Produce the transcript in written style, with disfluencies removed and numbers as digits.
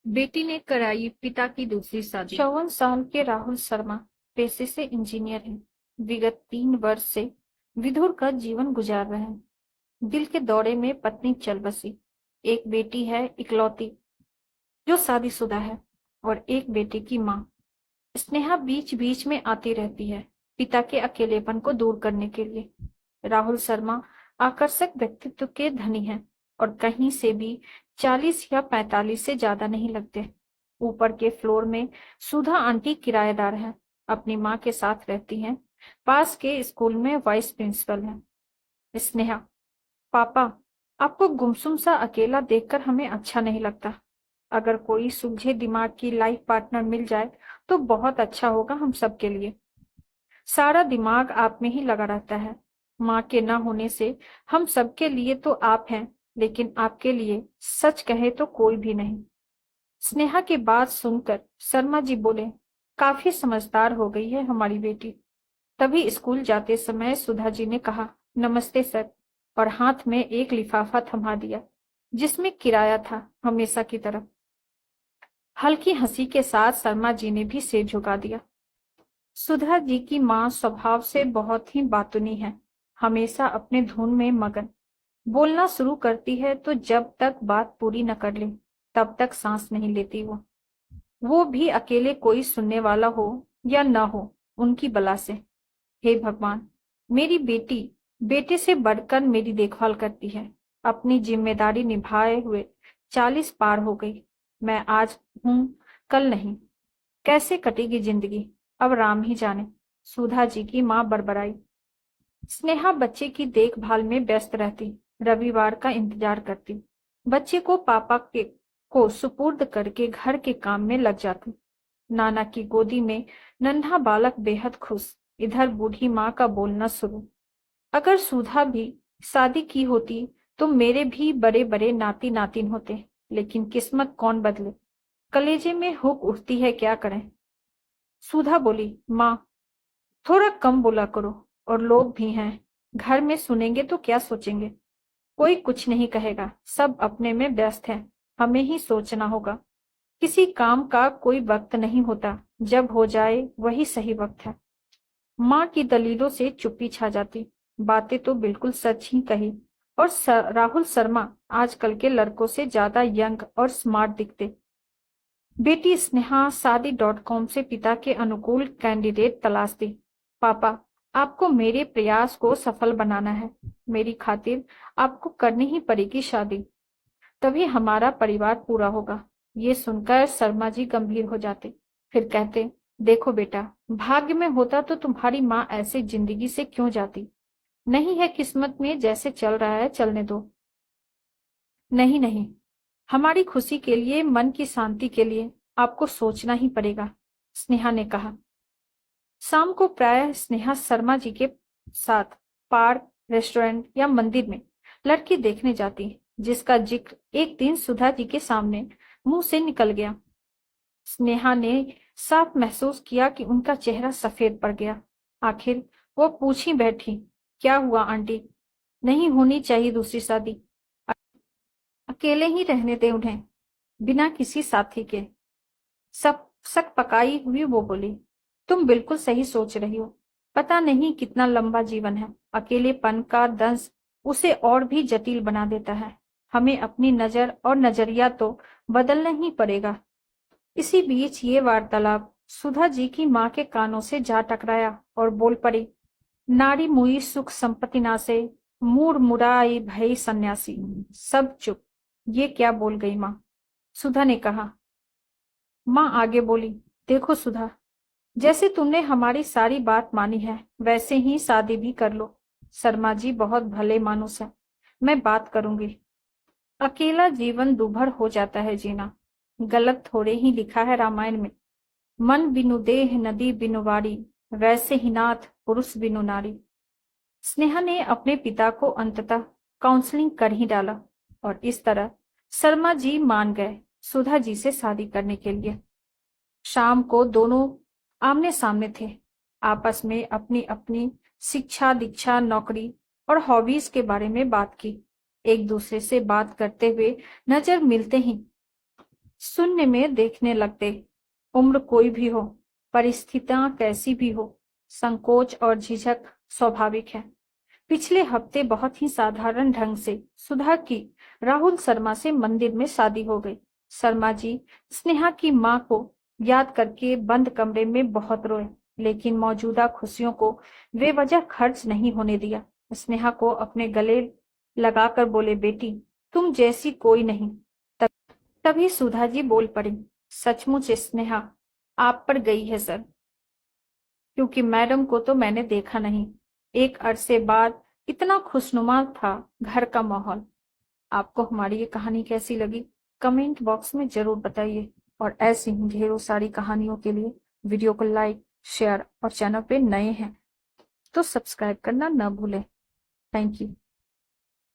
बेटी ने कराई पिता की दूसरी शादी। 54 साल के राहुल शर्मा पेशे से इंजीनियर हैं। विगत 3 वर्ष से विधुर का जीवन गुजार रहे हैं। दिल के दौरे में पत्नी चल बसी। एक बेटी है इकलौती जो शादीशुदा है और एक बेटे की माँ। स्नेहा बीच बीच में आती रहती है पिता के अकेलेपन को दूर करने के लिए। राहुल शर्मा आकर्षक व्यक्तित्व के धनी हैं और कहीं से भी 40 या 45 से ज्यादा नहीं लगते। ऊपर के फ्लोर में सुधा आंटी किराएदार हैं। अपनी माँ के साथ रहती हैं। पास के स्कूल में वाइस प्रिंसिपल हैं। स्नेहा, पापा, आपको गुमसुम सा अकेला देखकर हमें अच्छा नहीं लगता। अगर कोई सुलझे दिमाग की लाइफ पार्टनर मिल जाए तो बहुत अच्छा होगा हम सब के लिए। सारा दिमाग आप में ही लगा रहता है। माँ के न होने से हम सबके लिए तो आप हैं, लेकिन आपके लिए सच कहे तो कोई भी नहीं। स्नेहा की बात सुनकर शर्मा जी बोले, काफी समझदार हो गई है हमारी बेटी। तभी स्कूल जाते समय सुधा जी ने कहा, नमस्ते सर, और हाथ में एक लिफाफा थमा दिया जिसमें किराया था, हमेशा की तरह। हल्की हंसी के साथ शर्मा जी ने भी सिर झुका दिया। सुधा जी की माँ स्वभाव से बहुत ही बातूनी है, हमेशा अपने धुन में मगन। बोलना शुरू करती है तो जब तक बात पूरी न कर ले तब तक सांस नहीं लेती वो भी अकेले कोई सुनने वाला हो या न हो, उनकी बला से। हे भगवान, मेरी बेटी बेटे से बढ़कर मेरी देखभाल करती है। अपनी जिम्मेदारी निभाए हुए 40 पार हो गई। मैं आज हूं, कल नहीं। कैसे कटेगी जिंदगी, अब राम ही जाने। सुधा जी की माँ बड़बड़ाई। स्नेहा बच्चे की देखभाल में व्यस्त रहती, रविवार का इंतजार करती। बच्चे को पापा के को सुपुर्द करके घर के काम में लग जाती। नाना की गोदी में नन्हा बालक बेहद खुश। इधर बूढ़ी माँ का बोलना शुरू। अगर सुधा भी शादी की होती तो मेरे भी बड़े बड़े नाती नातिन होते, लेकिन किस्मत कौन बदले। कलेजे में हुक उठती है, क्या करें। सुधा बोली, माँ, थोड़ा कम बोला करो, और लोग भी हैं, घर में सुनेंगे तो क्या सोचेंगे। कोई कुछ नहीं कहेगा, सब अपने में व्यस्त हैं, हमें ही सोचना होगा। किसी काम का कोई वक्त नहीं होता, जब हो जाए वही सही वक्त है। माँ की दलीलों से चुप्पी छा जाती। बातें तो बिल्कुल सच ही कही। और राहुल शर्मा आजकल के लड़कों से ज्यादा यंग और स्मार्ट दिखते। बेटी स्नेहा शादी.com से पिता के अनुकूल कैंडिडेट तलाशती। पापा, आपको मेरे प्रयास को सफल बनाना है। मेरी खातिर आपको करनी ही पड़ेगी शादी, तभी हमारा परिवार पूरा होगा। ये सुनकर शर्मा जी गंभीर हो जाते, फिर कहते, देखो बेटा, भाग्य में होता तो तुम्हारी माँ ऐसे जिंदगी से क्यों जाती। नहीं है किस्मत में, जैसे चल रहा है चलने दो। नहीं नहीं, हमारी खुशी के लिए, मन की शांति के लिए आपको सोचना ही पड़ेगा, स्नेहा ने कहा। शाम को प्रायः स्नेहा शर्मा जी के साथ पार्क, रेस्टोरेंट या मंदिर में लड़की देखने जाती, जिसका जिक्र एक दिन सुधा जी के सामने मुंह से निकल गया। स्नेहा ने साफ महसूस किया कि उनका चेहरा सफेद पड़ गया। आखिर वो पूछ ही बैठी, क्या हुआ आंटी, नहीं होनी चाहिए दूसरी शादी, अकेले ही रहने दे उन्हें, बिना किसी साथी के। सब सक पकाई हुई वो बोली, तुम बिल्कुल सही सोच रही हो। पता नहीं कितना लंबा जीवन है। अकेलेपन का दंश उसे और भी जटिल बना देता है। हमें अपनी नजर और नजरिया तो बदलना ही पड़ेगा। इसी बीच ये वार्तालाप सुधा जी की माँ के कानों से जा टकराया और बोल पड़ी, नारी मुई सुख संपत्ति नासे, मूर मुराई भई सन्यासी। सब चुप। ये क्या बोल गई माँ, सुधा ने कहा। माँ आगे बोली, देखो सुधा, जैसे तुमने हमारी सारी बात मानी है वैसे ही शादी भी कर लो। शर्मा जी बहुत भले मानुस है, मैं बात करूंगी। अकेला जीवन दूभर हो जाता है जीना, गलत थोड़े ही लिखा है रामायण में। मन बिनु देह नदी बिनु वारी, वैसे ही नाथ पुरुष बिनु नारी। स्नेहा ने अपने पिता को अंततः काउंसलिंग कर ही डाला और इस तरह शर्मा जी मान गए सुधा जी से शादी करने के लिए। शाम को दोनों आमने सामने थे, आपस में अपनी अपनी शिक्षा, दीक्षा, नौकरी और हॉबीज के बारे में बात की। एक दूसरे से बात करते हुए नजर मिलते ही शून्य में देखने लगते। उम्र कोई भी हो, परिस्थितियां कैसी भी हो, संकोच और झिझक स्वाभाविक है। पिछले हफ्ते बहुत ही साधारण ढंग से सुधा की राहुल शर्मा से मंदिर में शादी हो गई। शर्मा जी स्नेहा की मां को याद करके बंद कमरे में बहुत रोए, लेकिन मौजूदा खुशियों को बेवजह खर्च नहीं होने दिया। स्नेहा को अपने गले लगाकर बोले, बेटी तुम जैसी कोई नहीं। तभी सुधा जी बोल पड़ी, सचमुच स्नेहा आप पर गई है सर, क्योंकि मैडम को तो मैंने देखा नहीं। एक अरसे बाद इतना खुशनुमा था घर का माहौल। आपको हमारी ये कहानी कैसी लगी कमेंट बॉक्स में जरूर बताइए, और ऐसी ही ढेरों सारी कहानियों के लिए वीडियो को लाइक, शेयर और चैनल पे नए हैं तो सब्सक्राइब करना न भूलें। Thank you.